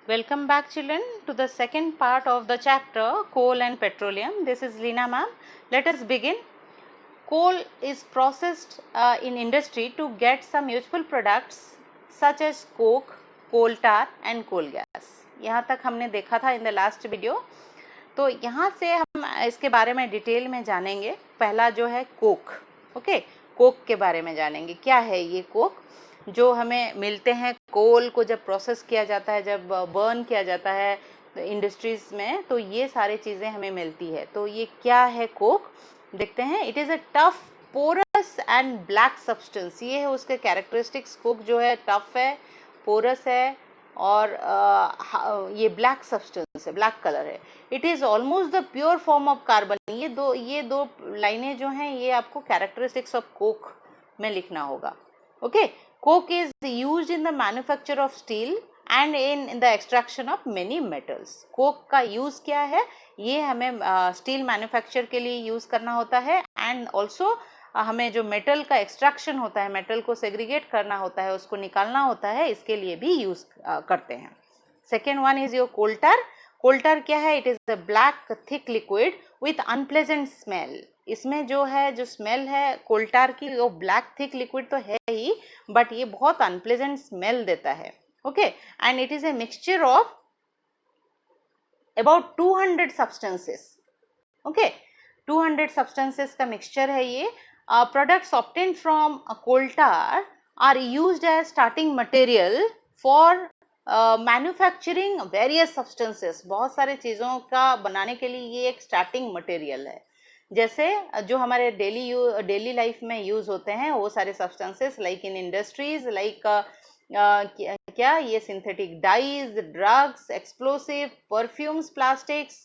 Welcome back, children, to the second part of the chapter Coal and Petroleum. This is Leena ma'am. Let us begin. Coal is processed in industry to get some useful products such as coke, coal tar and coal gas. यहाँ तक हमने देखा था in the last video. तो यहाँ से हम इसके बारे में डिटेल में जानेंगे. पहला जो है कोक. ओके, कोक के बारे में जानेंगे. क्या है ये कोक? जो हमें मिलते हैं कोल को जब प्रोसेस किया जाता है, जब बर्न किया जाता है इंडस्ट्रीज में, तो ये सारी चीज़ें हमें मिलती है. तो ये क्या है कोक, देखते हैं. It is a tough, porous and black substance. ये है उसके कैरेक्टरिस्टिक्स. कोक जो है टफ है, पोरस है और ये ब्लैक सब्सटेंस है, ब्लैक कलर है. It is almost the pure form of carbon. ये दो लाइनें जो हैं ये आपको कैरेक्टरिस्टिक्स ऑफ कोक में लिखना होगा. Okay, coke is used in the manufacture of steel and in the extraction of many metals. coke का use क्या है? ये हमें स्टील मैन्युफैक्चर के लिए यूज़ करना होता है एंड ऑल्सो हमें जो मेटल का एक्सट्रैक्शन होता है, मेटल को सेग्रीगेट करना होता है, उसको निकालना होता है, इसके लिए भी यूज़ करते हैं. सेकेंड वन इज योर कोल टार. कोल टार क्या है? It is a black thick liquid with unpleasant smell. इसमें जो है, जो स्मेल है कोल्टार की, वो ब्लैक थिक लिक्विड तो है ही, बट ये बहुत अनप्लेजेंट स्मेल देता है. Okay, and it is a mixture of about 200 substances. Okay, 200 substances का मिक्सचर है ये. Products obtained from coal tar are used as starting material for manufacturing various substances. बहुत सारे चीज़ों का बनाने के लिए ये एक स्टार्टिंग मटेरियल है. जैसे जो हमारे डेली लाइफ में यूज़ होते हैं वो सारे substances, like in industries, like क्या ये synthetic dyes, drugs, explosive, perfumes, plastics,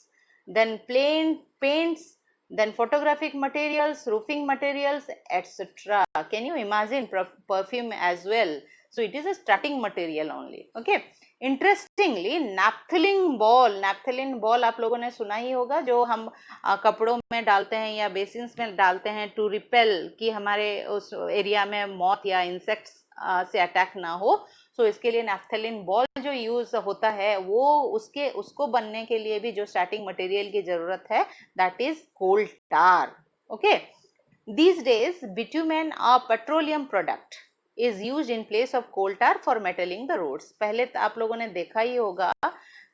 then paints, then photographic materials, roofing materials, etc. Can you imagine perfume as well? So it is a starting material only. Okay. Interestingly, naphthalene ball आप लोगों ने सुना ही होगा, जो हम कपड़ों में डालते हैं या बेसिन्स में डालते हैं टू रिपेल, कि हमारे उस एरिया में मौत या इंसेक्ट्स से अटैक ना हो. सो इसके लिए नैफ्थलीन बॉल जो यूज होता है वो उसको बनने के लिए भी जो स्टार्टिंग मटेरियल की जरूरत है, that is coal tar. Okay, these days bitumen a petroleum product is used in place of coal tar for metalling the roads. पहले आप लोगों ने देखा ही होगा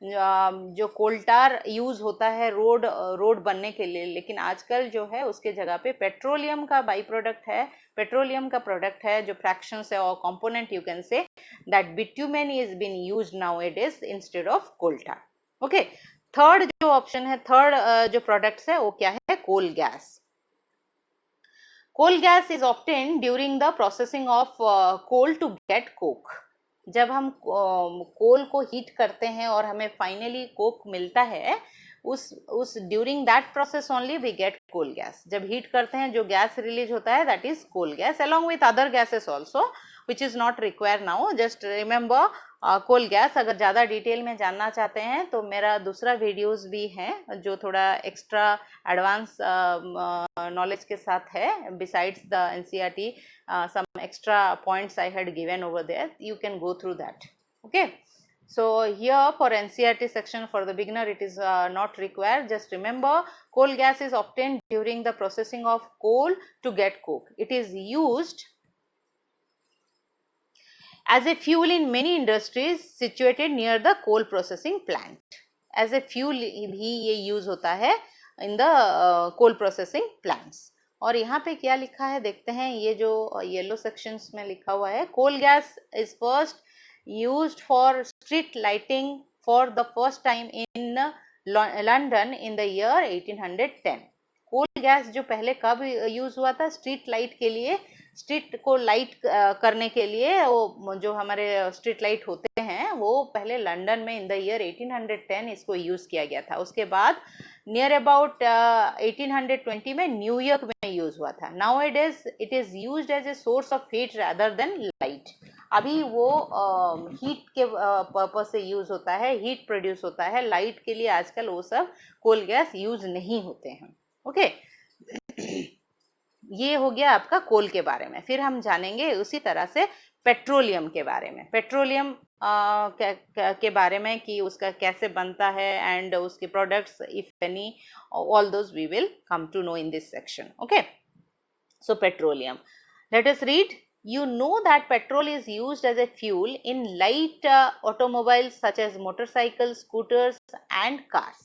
जो कोल टार यूज होता है रोड बनने के लिए, लेकिन आजकल जो है उसके जगह पे पेट्रोलियम का बाई प्रोडक्ट है, पेट्रोलियम का प्रोडक्ट है जो फ्रैक्शंस है और component you can say, that bitumen is been used nowadays instead of coal tar. Okay, third जो ऑप्शन है, थर्ड जो प्रोडक्ट्स है वो क्या है? Coal gas. Coal gas is obtained during the processing of coal to get coke. जब हम कोल को हीट करते हैं और हमें फाइनली कोक मिलता है, उस during that process only we get coal gas. जब हीट करते हैं जो गैस रिलीज होता है that is coal gas, along with other gases also which is not require now. Just remember coal gas. अगर ज़्यादा डिटेल में जानना चाहते हैं तो मेरा दूसरा वीडियोस भी हैं जो थोड़ा एक्स्ट्रा एडवांस नॉलेज के साथ है. Besides the NCERT some extra points I had given over there, you can go through that. Okay, so here for NCERT section for the beginner it is not required. Just remember, coal gas is obtained during the processing of coal to get coke. It is used as a fuel in many industries situated near the coal processing plant. As a fuel भी ये use होता है in the coal processing plants. और यहाँ पे क्या लिखा है देखते हैं. ये जो येलो सेक्शंस में लिखा हुआ है, coal gas is first used for street lighting for the first time in London in the year 1810. Coal gas जो पहले कब यूज हुआ था? स्ट्रीट लाइट के लिए, स्ट्रीट को लाइट करने के लिए. वो जो हमारे स्ट्रीट लाइट होते हैं वो पहले लंदन में इन द ईयर 1810 इसको यूज किया गया था. उसके बाद नियर अबाउट 1820 में न्यूयॉर्क में यूज हुआ था. Nowadays it is used as a source of heat rather than light. अभी वो हीट के पर्पस से यूज होता है, हीट प्रोड्यूस होता है. लाइट के लिए आजकल वो सब कोल गैस यूज नहीं होते हैं. ओके, ये हो गया आपका कोल के बारे में. फिर हम जानेंगे उसी तरह से पेट्रोलियम के बारे में. पेट्रोलियम के बारे में कि उसका कैसे बनता है एंड उसके products if any, all those we will come to know in this section. Okay, so petroleum, let us read. You know that petrol is used as a fuel in light automobiles such as motorcycles, scooters and cars.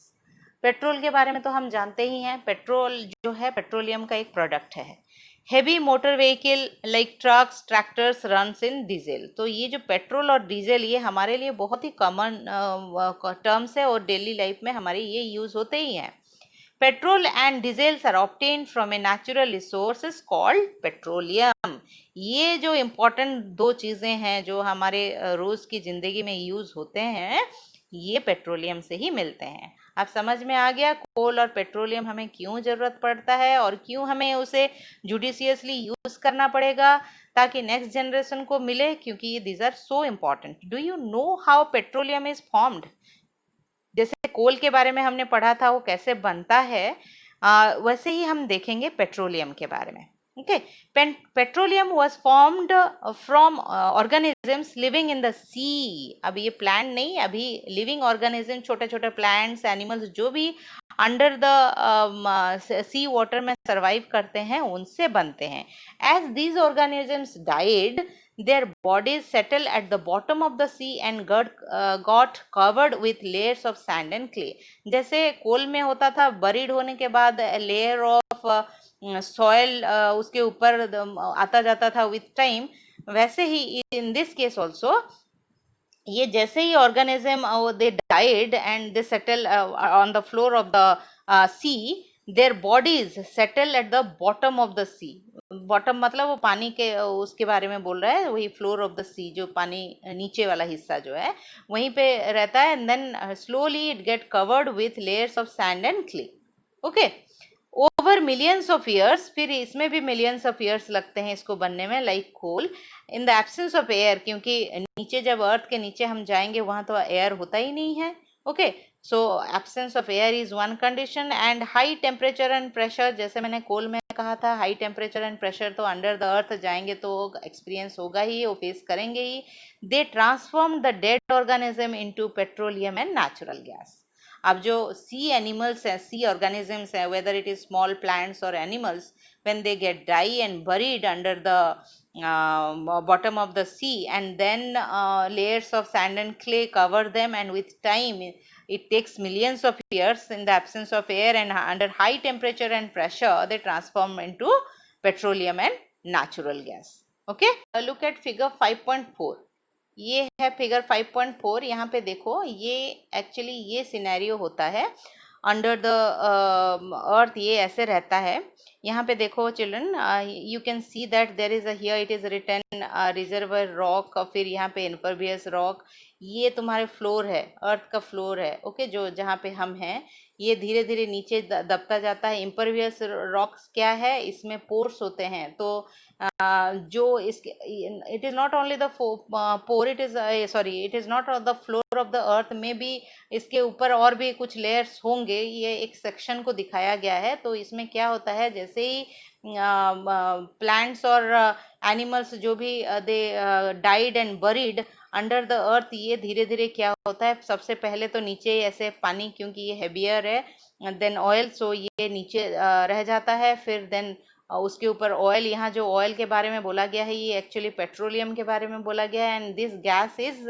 Petrol के बारे में तो हम जानते ही हैं, petrol जो है petroleum का एक प्रोडक्ट है. Heavy motor vehicle like trucks, tractors runs in diesel. तो ये जो पेट्रोल और डीजल ये हमारे लिए बहुत ही कॉमन टर्म्स है और डेली लाइफ में हमारे ये यूज़ होते ही हैं. Petrol and diesels are obtained from a natural resources called petroleum. ये जो इम्पोर्टेंट दो चीज़ें हैं जो हमारे रोज़ की ज़िंदगी में यूज़ होते हैं, ये पेट्रोलियम से ही मिलते हैं. अब समझ में आ गया कोल और पेट्रोलियम हमें क्यों ज़रूरत पड़ता है और क्यों हमें उसे जुडिशियसली यूज़ करना पड़ेगा ताकि नेक्स्ट जनरेशन को मिले, क्योंकि ये these are so important. Do you know how petroleum is formed? जैसे कोल के बारे में हमने पढ़ा था वो कैसे बनता है, वैसे ही हम देखेंगे पेट्रोलियम के बारे में. Okay, petroleum was formed from organisms living in the sea. अब ये प्लांट नहीं, अभी लिविंग ऑर्गेनिज्म, छोटे छोटे प्लांट्स, एनिमल्स जो भी अंडर द सी वाटर में सर्वाइव करते हैं उनसे बनते हैं. As these organisms died, their bodies settle at the bottom of the sea and got covered with layers of sand and clay. जैसे कोल में होता था, बरीड होने के बाद लेयर ऑफ सॉइल उसके ऊपर आता जाता था विथ टाइम, वैसे ही इन दिस केस ऑल्सो ये जैसे ही organism they died and they settle on the floor of the sea, their bodies settle at the bottom of the sea. Bottom मतलब वो पानी के उसके बारे में बोल रहा है, वही फ्लोर ऑफ द सी, जो पानी नीचे वाला हिस्सा जो है वहीं पे रहता है. And then slowly it get covered with layers of sand and clay. Okay, over millions of years, फिर इसमें भी मिलियंस ऑफ ईयर्स लगते हैं इसको बनने में, like coal. In the absence of air, क्योंकि नीचे जब अर्थ के नीचे हम जाएंगे वहाँ तो एयर होता ही नहीं है. Okay, so absence of air is one condition. And high temperature and pressure, जैसे मैंने कोल में कहा था हाई टेम्परेचर एंड प्रेशर तो अंडर द अर्थ जाएंगे तो एक्सपीरियंस होगा ही, वो फेस करेंगे ही. They transform the dead organism into petroleum and natural gas. अब जो सी एनिमल्स हैं, सी ऑर्गेनिजम्स हैं, whether it is small plants और animals, when they get die and buried under the bottom of the sea and then layers of sand and clay cover them, and with time it takes millions of years in the absence of air and under high temperature and pressure they transform into petroleum and natural gas. Okay, look at figure 5.4. ये है figure 5.4. यहाँ पे देखो, ये actually ये scenario होता है under the अर्थ, ये ऐसे रहता है. यहाँ पे देखो children, you can see that there is here it is written reservoir rock, फिर यहाँ पे इम्परवियस रॉक. ये तुम्हारे फ्लोर है, अर्थ का फ्लोर है. ओके, जो जहाँ पे हम हैं ये धीरे धीरे नीचे दबता जाता है. इम्परवियस रॉक्स क्या है, इसमें पोर्स होते हैं. तो जो इसके, it is not only the pore, it is sorry it is not the floor of the earth में भी इसके ऊपर और भी कुछ लेयर्स होंगे. ये एक सेक्शन को दिखाया गया है. तो इसमें क्या होता है, जैसे ही प्लांट्स और एनिमल्स जो भी दे died and buried under the अर्थ, ये धीरे धीरे क्या होता है, सबसे पहले तो नीचे ऐसे पानी, क्योंकि ये हेवियर है, देन ऑयल, सो ये नीचे रह जाता है. फिर देन उसके ऊपर ऑयल. यहाँ जो ऑयल के बारे में बोला गया है ये एक्चुअली पेट्रोलियम के बारे में बोला गया है. And this gas is,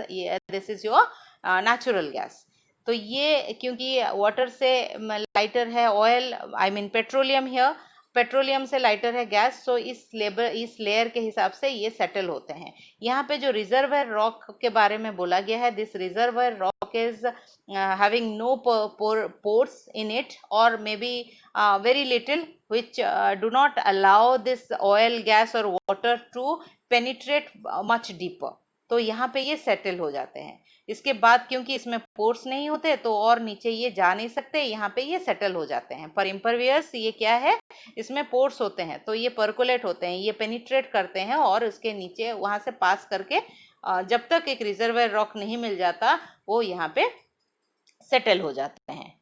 this is your natural gas. तो ये क्योंकि वाटर से लाइटर है oil, I mean petroleum here, petroleum से लाइटर है गैस. सो इस लेयर के हिसाब से ये सेटल होते हैं. यहाँ पे जो रिजर्वर रॉक के बारे में बोला गया है, this reservoir rock is having no pores in it और may be very little, which do not allow this oil, gas or water to penetrate much deeper. तो यहाँ पे ये सेटल हो जाते हैं. इसके बाद क्योंकि इसमें पोर्स नहीं होते तो और नीचे ये जा नहीं सकते, यहाँ पे ये सेटल हो जाते हैं. पर इम्परवियस ये क्या है, इसमें पोर्स होते हैं तो ये पर्कुलेट होते हैं, ये पेनिट्रेट करते हैं और उसके नीचे वहाँ से पास करके जब तक एक रिजर्वर रॉक नहीं मिल जाता वो यहाँ पे सेटल हो जाते हैं.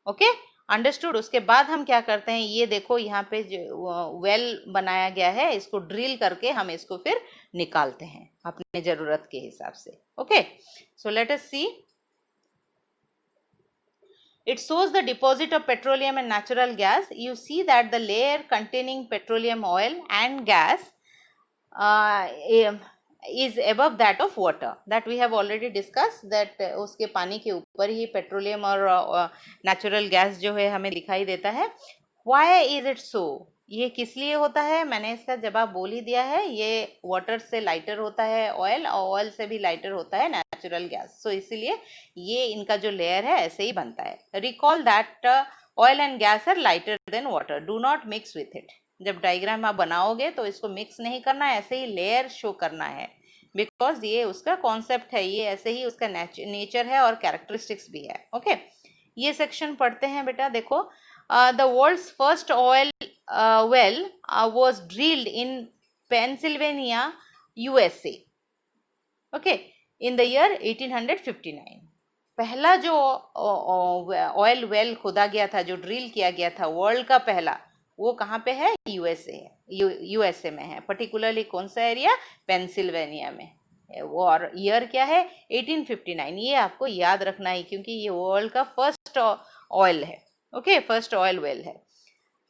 Okay, understood. उसके बाद हम क्या करते हैं, ये देखो यहाँ पे जो वेल बनाया गया है, इसको ड्रिल करके हम इसको फिर निकालते हैं अपने जरूरत के हिसाब से। Okay, so let us see. It shows the deposit of petroleum and natural gas. You see that the layer containing petroleum oil and gas is above that of water, that we have already discussed, that उसके पानी के ऊपर ही petroleum और natural gas जो है हमें दिखाई देता है। Why is it so? ये किस लिए होता है, मैंने इसका जवाब बोल ही दिया है। ये वाटर से लाइटर होता है ऑयल, और ऑयल से भी लाइटर होता है नेचुरल गैस, सो इसीलिए ये इनका जो लेयर है ऐसे ही बनता है। Recall that oil and gas are lighter than water, do not mix with it. जब डायग्राम आप बनाओगे तो इसको मिक्स नहीं करना है, ऐसे ही लेयर शो करना है, बिकॉज ये उसका कॉन्सेप्ट है, ये ऐसे ही उसका नेचर है और कैरेक्टरिस्टिक्स भी है। ओके, ये सेक्शन पढ़ते हैं बेटा। देखो, the world's first oil well was drilled in Pennsylvania, USA. Okay, in the year 1859. पहला जो ऑयल वेल खोदा गया था, जो ड्रिल किया गया था वर्ल्ड का पहला, वो कहाँ पे है, यूएसए है, यूएसए में है। पर्टिकुलरली कौन सा एरिया, पेंसिल्वेनिया में। और ईयर क्या है, 1859। ये आपको याद रखना है क्योंकि ये वर्ल्ड का फर्स्ट ऑयल है। ओके, फर्स्ट ऑयल वेल है।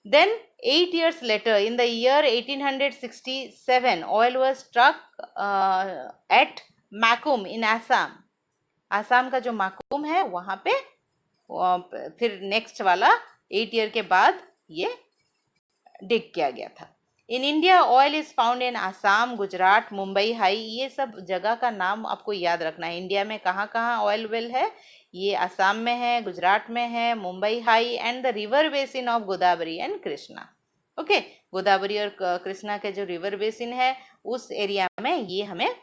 Then 8 years later, in the year 1867, oil was struck at Makum in Assam. Assam का जो माकूम है वहाँ पे फिर नेक्स्ट वाला 8 ईयर के बाद ये डिग किया गया था। In India oil is found in Assam, Gujarat, Mumbai high. ये सब जगह का नाम आपको याद रखना है। इंडिया में कहाँ कहाँ ऑयल वेल है, ये आसाम में है, गुजरात में है, Mumbai high, and the river basin of Godavari and Krishna. Okay, Godavari और कृष्णा के जो रिवर बेसिन है उस एरिया में ये हमें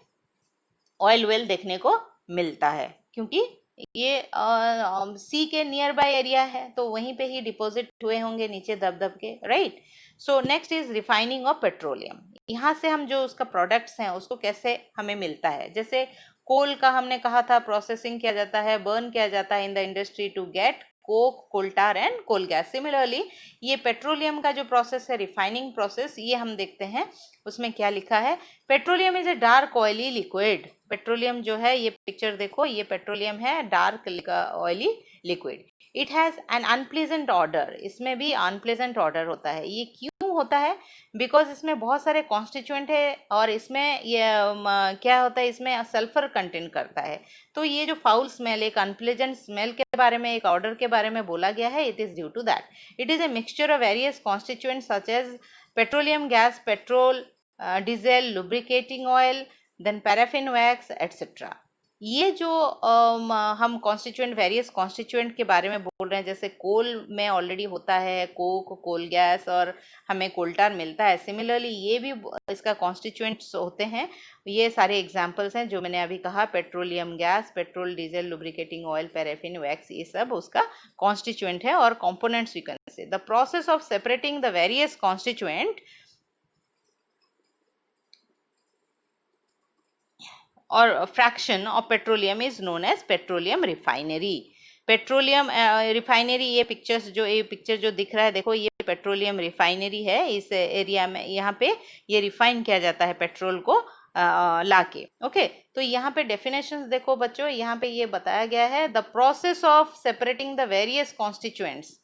ऑयल वेल देखने को मिलता है, क्योंकि ये सी के नियर बाय एरिया है, तो वहीं पे ही डिपॉजिट हुए होंगे नीचे दब दब के, right. So next is refining of petroleum. यहाँ से हम जो उसका प्रोडक्ट्स हैं उसको कैसे हमें मिलता है, जैसे कोल का हमने कहा था प्रोसेसिंग किया जाता है, बर्न किया जाता है in the industry to get coke, coal tar and coal gas. Similarly ये पेट्रोलियम का जो प्रोसेस है, रिफाइनिंग प्रोसेस, ये हम देखते हैं उसमें क्या लिखा है। Petroleum is a dark oily liquid. Petroleum जो है, ये पिक्चर देखो, ये पेट्रोलियम है, dark oily liquid. It has an unpleasant order. इसमें भी अनप्लेजेंट ऑर्डर होता है। ये क्यों होता है, बिकॉज इसमें बहुत सारे कॉन्स्टिट्यूएंट है और इसमें ये क्या होता है, इसमें सल्फर कंटेंट करता है। तो ये जो फाउल स्मेल, एक अनप्लेजेंट स्मेल के बारे में, एक ऑर्डर के बारे में बोला गया है, it is due to that. It is a mixture of various constituents such as petroleum gas, petrol, diesel, lubricating oil, then paraffin wax etcetera. ये जो हम कॉन्स्टिट्यूएंट, वेरियस कॉन्स्टिट्यूएंट के बारे में बोल रहे हैं, जैसे कोल में ऑलरेडी होता है कोक, कोल गैस, और हमें कोल्टार मिलता है। सिमिलरली ये भी इसका कॉन्स्टिट्यूएंट्स होते हैं। ये सारे एग्जांपल्स हैं जो मैंने अभी कहा, petroleum gas, petrol, diesel, lubricating oil, paraffin wax, ये सब उसका कॉन्स्टिट्यूएंट है और components we can say. The process of separating the various constituent और fraction of petroleum is known as petroleum refinery. Petroleum refinery, ये पिक्चर्स जो, ये picture जो दिख रहा है देखो, ये पेट्रोलियम रिफाइनरी है। इस एरिया में यहाँ पे ये रिफाइन किया जाता है पेट्रोल को लाके। ओके, तो यहाँ पे डेफिनेशंस देखो बच्चों, यहाँ पे ये बताया गया है, the process of separating the various constituents.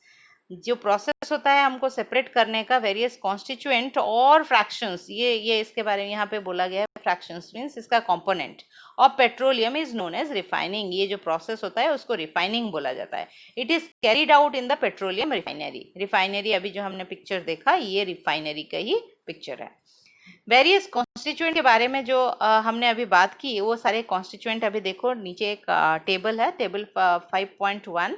जो प्रोसेस होता है हमको सेपरेट करने का वेरियस कॉन्स्टिट्यूएंट और फ्रैक्शंस, ये इसके बारे में यहाँ पे बोला गया है। फ्रैक्शंस मीन्स इसका component of petroleum is known as refining. ये जो प्रोसेस होता है उसको रिफाइनिंग बोला जाता है। It is carried out in the petroleum refinery. Refinery अभी जो हमने पिक्चर देखा, ये रिफाइनरी का ही पिक्चर है। वेरियस कॉन्स्टिट्यूएंट के बारे में जो हमने अभी बात की, वो सारे कॉन्स्टिट्यूएंट अभी देखो, नीचे एक टेबल है, टेबल 5.1।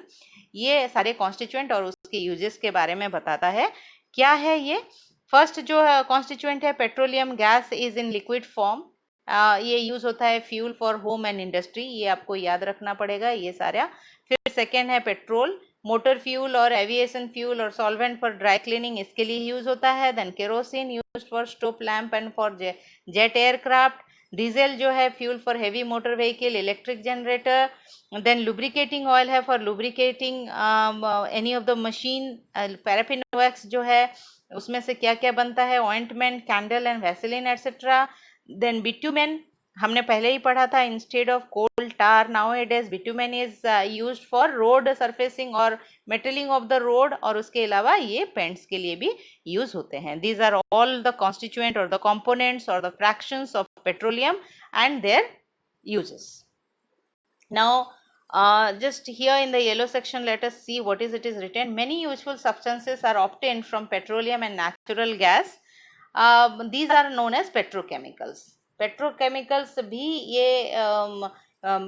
ये सारे कॉन्स्टिट्यूएंट और उसके यूजेस के बारे में बताता है। क्या है ये? फर्स्ट जो कॉन्स्टिट्यूएंट है, petroleum gas is in liquid form. ये यूज होता है fuel for home and industry, ये आपको याद रखना पड़ेगा ये सारा। फिर सेकेंड है पेट्रोल, मोटर फ्यूल और एविएशन फ्यूल और सॉल्वेंट फॉर ड्राई क्लीनिंग, इसके लिए यूज होता है। Then kerosene use for stove lamp and for jet aircraft. Diesel जो है fuel for heavy motor vehicle, electric generator, then lubricating oil है for lubricating any of the machine, paraffin wax जो है उसमें से क्या क्या बनता है, ointment, candle and vaseline etcetera. Then bitumen हमने पहले ही पढ़ा था, instead of coal tar now it is bitumen is used for road surfacing और मेटलिंग ऑफ द रोड, और उसके अलावा ये पेंट्स के लिए भी यूज होते हैं। These are all the constituent और द कंपोनेंट्स और the fractions of petroleum and their uses. Now just here in the yellow section let us see what is it is written. Many useful substances are obtained from petroleum and natural gas. These are known as petrochemicals. Petrochemicals भी ये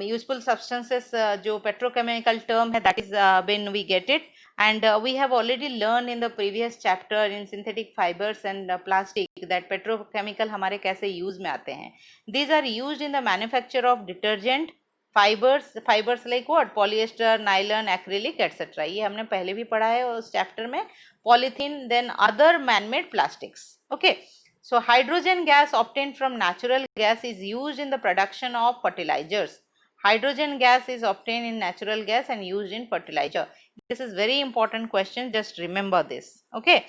useful substances जो petrochemical term है, that is when we get it, and we have already learned in the previous chapter in synthetic fibers and plastic that petrochemical हमारे कैसे use में आते हैं. These are used in the manufacture of detergent, fibers like what, polyester, nylon, acrylic etc. ये हमने पहले भी पढ़ा है उस चैप्टर में. Polythene, then other man-made plastics. Okay, so hydrogen gas obtained from natural gas is used in the production of fertilizers. Hydrogen gas is obtained in natural gas and used in fertilizer. This is very important question, just remember this. Okay,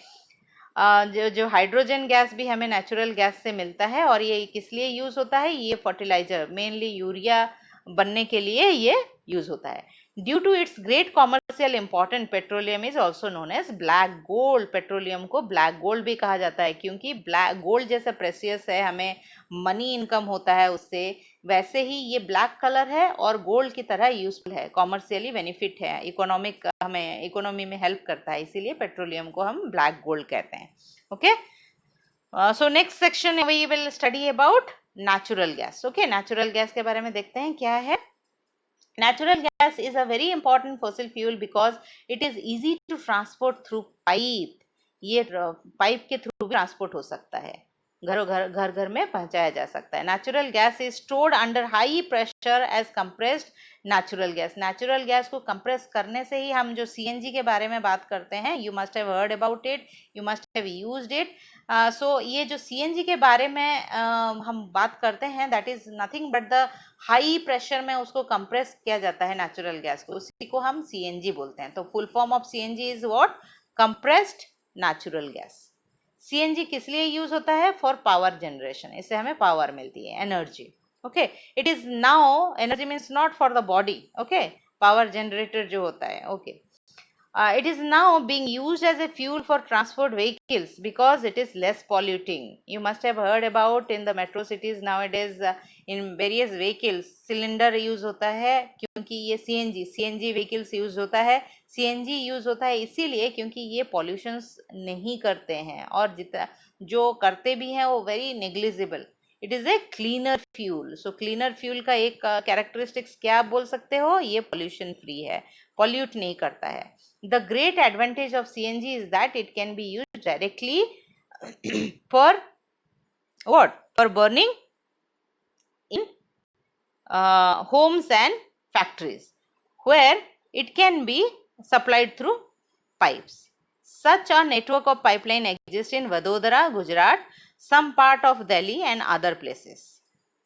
जो hydrogen gas भी हमें natural gas से मिलता है, और ये किस लिए यूज होता है, ये फर्टिलाइजर मेनली यूरिया बनने के लिए ये यूज होता है. Due to its great commercial important petroleum is also known as black gold. Petroleum को ब्लैक गोल्ड भी कहा जाता है क्योंकि ब्लैक गोल्ड जैसा प्रेशियस है, हमें मनी इनकम होता है उससे, वैसे ही ये ब्लैक कलर है और गोल्ड की तरह यूजफुल है, कॉमर्शियली बेनिफिट है, इकोनॉमिक हमें इकोनॉमी में हेल्प करता है, इसीलिए पेट्रोलियम को हम ब्लैक गोल्ड कहते हैं. Okay, so next section we will study about natural gas. Okay, natural gas के बारे में देखते हैं क्या है. Natural gas is a very important fossil fuel because it is easy to transport through pipe. ये पाइप के थ्रू भी ट्रांसपोर्ट हो सकता है, घर घर में पहुंचाया जा सकता है. Natural gas is stored under high pressure as compressed natural gas. Natural gas को कंप्रेस करने से ही हम जो सीएनजी के बारे में बात करते हैं, you must have heard about it, you must have used it. So ये जो सीएनजी के बारे में हम बात करते हैं, that is nothing but the high pressure में उसको कंप्रेस किया जाता है नेचुरल गैस को, उसी को हम सीएनजी बोलते हैं. तो full form of CNG is what, compressed natural gas. CNG किस लिए यूज होता है, फॉर पावर जनरेशन, इससे हमें पावर मिलती है, energy. Okay, it is now, energy means not for the body. Okay, power generator जो होता है. Okay, it is now being used as a fuel for transport vehicles because it is less polluting. You must have heard about in the metro cities nowadays in various vehicles cylinder use होता है क्योंकि ये CNG vehicles use होता है. CNG use होता है इसीलिए क्योंकि ये pollutions नहीं करते हैं, और जितना जो करते भी हैं वो very negligible. It is a cleaner fuel. So cleaner fuel का एक characteristics क्या आप बोल सकते हो, ये pollution free है, pollute नहीं करता है. The great advantage of CNG is that it can be used directly for what? For burning in homes and factories, where it can be supplied through pipes. Such a network of pipeline exists in Vadodara, Gujarat, some part of Delhi and other places.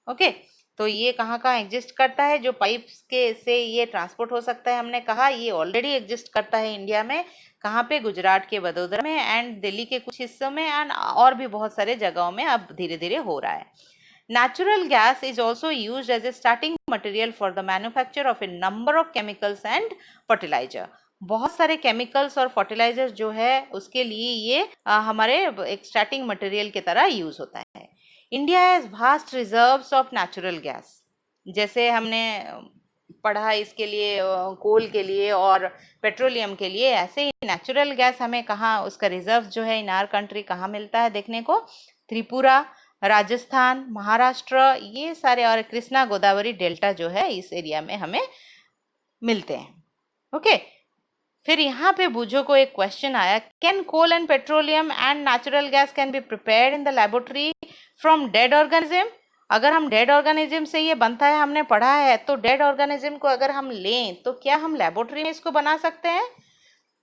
Okay, तो ये कहाँ कहाँ exist करता है, जो pipes के से ये ट्रांसपोर्ट हो सकता है, हमने कहा ये ऑलरेडी एग्जिस्ट करता है इंडिया में. कहाँ पे, गुजरात के वडोदरा में एंड दिल्ली के कुछ हिस्सों में, एंड और भी बहुत सारे जगहों में अब धीरे धीरे हो रहा है. Natural gas is also used as a starting material for the manufacture of a number of chemicals and fertilizer. बहुत सारे केमिकल्स और फर्टिलाइजर जो है उसके लिए ये हमारे एक स्टार्टिंग मटेरियल की तरह यूज होता है. India has vast reserves of natural gas. जैसे हमने पढ़ा इसके लिए कोल के लिए और पेट्रोलियम के लिए, ऐसे ही नेचुरल गैस हमें कहाँ उसका रिजर्व जो है इन आवर कंट्री कहाँ मिलता है देखने को, त्रिपुरा, राजस्थान, महाराष्ट्र, ये सारे, और कृष्णा गोदावरी डेल्टा जो है इस एरिया में हमें मिलते हैं. ओके, फिर यहाँ पे बूझो को एक क्वेश्चन आया, can coal and petroleum and natural gas can be prepared in the laboratory from dead organism. अगर हम डेड ऑर्गेनिज्म से ये बनता है, हमने पढ़ा है, तो डेड ऑर्गेनिज्म को अगर हम लें तो क्या हम लैबोरेटरी में इसको बना सकते हैं?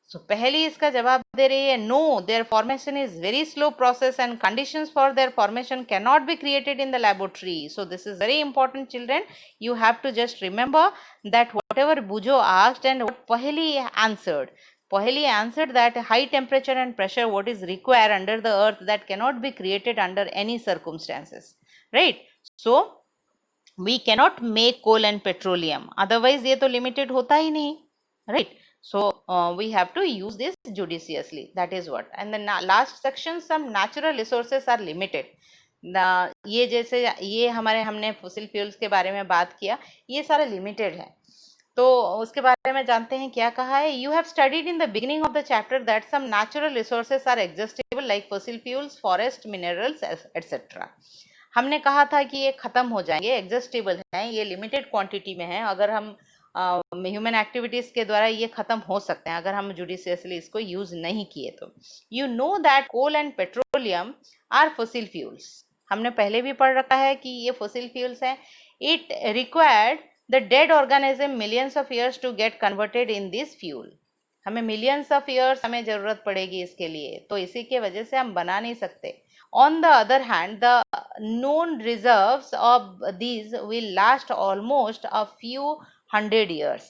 सो पहली इसका जवाब दे रही है no, their formation is very slow process and conditions for their formation can not be created in the laboratory. So this is very important children. You have to just remember that whatever Boojho asked and what Paheli answered. Paheli answered that high temperature and pressure what is required under the earth that cannot be created under any circumstances, right? So we cannot make coal and petroleum, otherwise ये तो limited होता ही नहीं, right? So we have to use this judiciously, that is what. And the last section, some natural resources are limited. ये जैसे ये हमारे हमने फॉसिल फ्यूल्स के बारे में बात किया, ये सारे लिमिटेड है. तो उसके बारे में जानते हैं क्या कहा है. You have studied in the beginning of the chapter that some natural resources are exhaustible like fossil fuels, forest, minerals etcetera. हमने कहा था कि ये खत्म हो जाएंगे, एग्जॉस्टेबल हैं, ये लिमिटेड क्वांटिटी में है, अगर हम ह्यूमन एक्टिविटीज के द्वारा ये खत्म हो सकते हैं अगर हम जुडिशियसली इसको यूज नहीं किए तो. You know that coal and petroleum are fossil fuels. हमने पहले भी पढ़ रखा है कि ये फॉसिल फ्यूल्स हैं. It required the dead organism millions of years to get converted in this fuel. हमें millions of years हमें ज़रूरत पड़ेगी इसके लिए, तो इसी के वजह से हम बना नहीं सकते. On the other hand, the known reserves of these will last almost a few hundred years.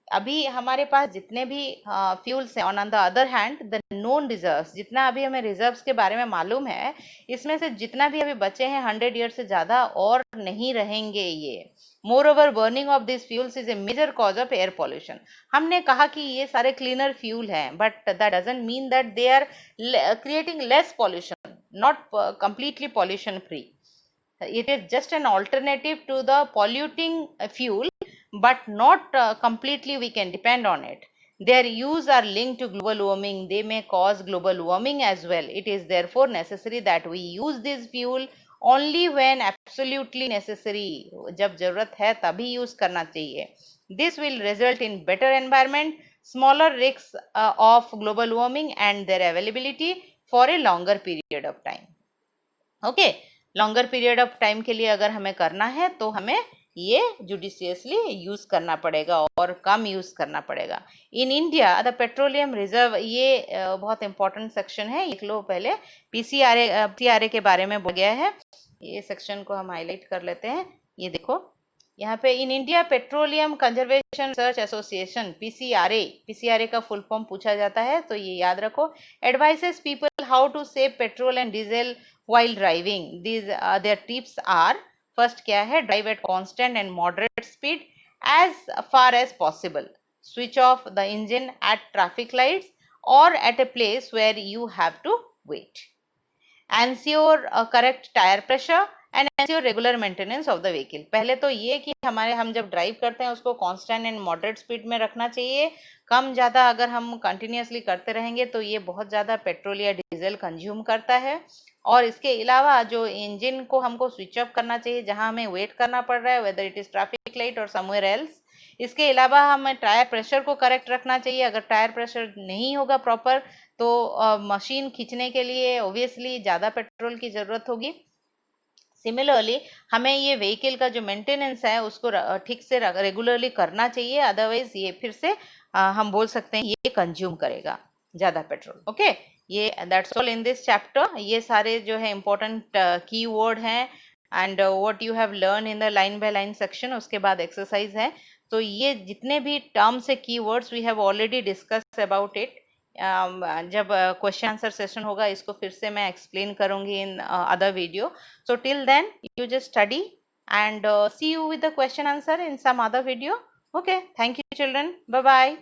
अभी हमारे पास जितने भी फ्यूल्स हैं, on the other hand the known reserves, जितना अभी हमें रिजर्व्स के बारे में मालूम है, इसमें से जितना भी अभी बचे हैं 100 ईयर से ज़्यादा और नहीं रहेंगे ये. Moreover burning of this fuels is a major cause of air pollution. हमने कहा कि ये सारे क्लीनर फ्यूल हैं, but that doesn't mean that they are creating less pollution, not completely pollution free. It is just an alternative to the polluting fuel, but not completely we can depend on it. Their use are linked to global warming. They may cause global warming as well. It is therefore necessary that we use this fuel only when absolutely necessary. जब जरूरत है तभी use करना चाहिए. This will result in better environment, smaller risks of global warming and their availability for a longer period of time. Okay. Longer period of time के लिए अगर हमें करना है तो हमें ये जुडिशियसली यूज करना पड़ेगा और कम यूज करना पड़ेगा. In India the petroleum reserve, ये बहुत इंपॉर्टेंट सेक्शन है, लिख लो पहले. पीसीआरए के बारे में बोल गया है, ये सेक्शन को हम हाईलाइट कर लेते हैं. ये देखो यहाँ पे, in India petroleum conservation research association, PCRA का फुल फॉर्म पूछा जाता है तो ये याद रखो. Advises people how to save petrol and diesel while driving. These their tips are, first क्या है, drive at constant and moderate speed as far as possible. Switch off the engine at traffic lights or at a place where you have to wait. Ensure a correct tire pressure and ensure regular maintenance of the vehicle. पहले तो ये कि हम जब drive करते हैं उसको constant and moderate speed में रखना चाहिए. कम ज़्यादा अगर हम कंटिन्यूसली करते रहेंगे तो ये बहुत ज़्यादा पेट्रोल या डीजल कंज्यूम करता है. और इसके अलावा जो इंजन को हमको स्विच ऑफ करना चाहिए जहां हमें वेट करना पड़ रहा है, whether it is traffic light और समवेयर एल्स. इसके अलावा हमें टायर प्रेशर को करेक्ट रखना चाहिए. अगर टायर प्रेशर नहीं होगा प्रॉपर तो मशीन खींचने के लिए ऑब्वियसली ज़्यादा पेट्रोल की ज़रूरत होगी. सिमिलरली हमें ये व्हीकल का जो मेंटेनेंस है उसको ठीक से रेगुलरली करना चाहिए, अदरवाइज ये फिर से हम बोल सकते हैं ये कंज्यूम करेगा ज़्यादा पेट्रोल. ओके, ये that's all in this chapter. ये सारे जो है इंपॉर्टेंट की वर्ड हैं and what you have learn in the line by line section. उसके बाद एक्सरसाइज है. तो ये जितने भी टर्म्स है key words we have already discuss about it. जब क्वेश्चन आंसर सेशन होगा इसको फिर से मैं एक्सप्लेन करूंगी in other video. So till then you just study and see you with the question answer in some other video. Okay, thank you children, bye bye.